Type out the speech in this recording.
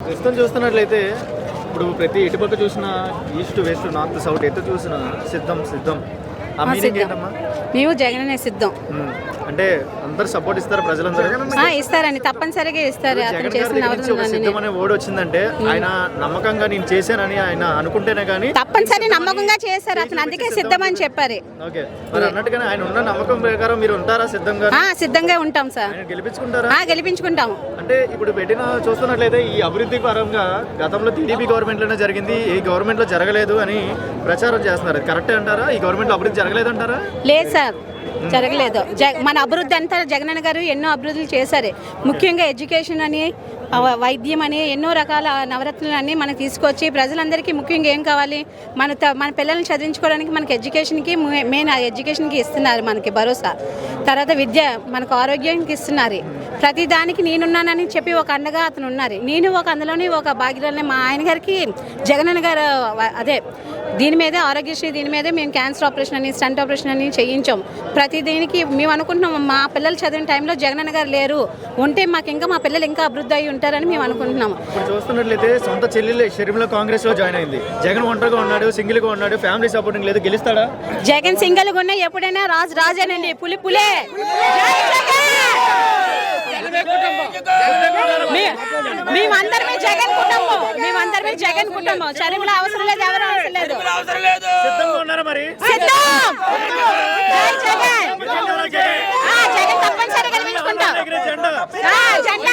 ప్రస్తుతం చూస్తున్నట్లయితే ఇప్పుడు ప్రతి ఎటుపక్క చూసినా ఈస్ట్ వెస్ట్ నార్త్ సౌత్ ఎటు చూసినా సిద్ధం సిద్ధం ఆ మీనింగ్ ఏంటమ్మా? మేము జగననే సిద్ధం. అంటే అందరు సపోర్ట్ ఇస్తారు ప్రజలందరూ? ఇస్తారని తప్పనిసరిగా ఇస్తారు. అతను జగన్ గారి చేసిన దగ్గర నుంచి ఒక సిద్ధం అనే వర్డ్ వచ్చిందంటే ఆయన నమ్మకంగా నేను చేశానని ఆయన అనుకుంటేనే కానీ తప్పనిసరి నమ్మకంగా చేశారు అతను, అందుకే సిద్ధం అని చెప్పారు. ఓకే, మరి అన్నట్టుగానే ఆయన ఉన్న నమ్మకం ప్రకారం మీరు ఉంటారా సిద్ధంగా? సిద్ధంగా ఉంటాం సార్. ఆయన గెలిపించుకుంటారా? గెలిపించుకుంటాం. అంటే ఇప్పుడు పెట్టిన చూస్తున్నట్లయితే ఈ అభివృద్ధి పరంగా గతంలో టీడీపీ గవర్నమెంట్ లోనే జరిగింది, ఈ గవర్నమెంట్ లో జరగలేదు అని ప్రచారం చేస్తున్నారు. కరెక్టే అంటారా? ఈ గవర్నమెంట్ లో అభివృద్ధి జరగలేదు అంటారా? లేదు సార్, జరగలేదు. మన అభివృద్ధి అంతా జగనన్న గారు ఎన్నో అభివృద్ధులు చేశారు. ముఖ్యంగా ఎడ్యుకేషన్ అని, వైద్యం అని, ఎన్నో రకాల నవరత్నాలు అన్నీ మనకు తీసుకొచ్చి ప్రజలందరికీ ముఖ్యంగా ఏం కావాలి, మన పిల్లల్ని చదివించుకోవడానికి మనకి ఎడ్యుకేషన్కి మెయిన్ ఎడ్యుకేషన్కి ఇస్తున్నారు మనకి భరోసా. తర్వాత విద్య, మనకు ఆరోగ్యానికి ఇస్తున్నారు. ప్రతి దానికి నేనున్నానని చెప్పి ఒక అండగా అతను ఉన్నారు. నేను ఒక అందులోని ఒక భాగ్యురాలని. మా ఆయన గారికి జగనన్న గారు అదే దీని మీదే ఆరోగ్యశ్రీ దీని మీదే మేము క్యాన్సర్ ఆపరేషన్ అని, స్టంట్ ఆపరేషన్ అని చేయించాం. ప్రతి దీనికి మేము అనుకుంటున్నాం మా పిల్లలు చదివిన టైంలో జగనన్న గారు లేరు, ఉంటే మాకు ఇంకా మా పిల్లలు ఇంకా అభివృద్ధి అయి ఉంటారని మేము అనుకుంటున్నాము. ఇప్పుడు చూస్తున్నట్లయితే సొంత చెల్లెలు షర్మిల కాంగ్రెస్ లో జాయిన్ అయింది. జగన్ ఒంటరిగా ఉన్నాడు, సింగిల్ గా ఉన్నాడు, ఫ్యామిలీ సపోర్టింగ్ లేదు. గెలుస్తాడా? జగన్ సింగిల్ గా ఉన్నా ఎప్పుడైనా రాజేనండి, పులి పులే. మేమందరమే జగన్ కుటుంబం, మేమందరమే జగన్ కుటుంబం. షర్మిల అవసరం లేదు, ఎవరు అవసరం లేదు. సిద్ధంగా ఉన్నారా మరి? జగన్ తప్పనిసరిగా గెలిపించుకుంటాం. జెండా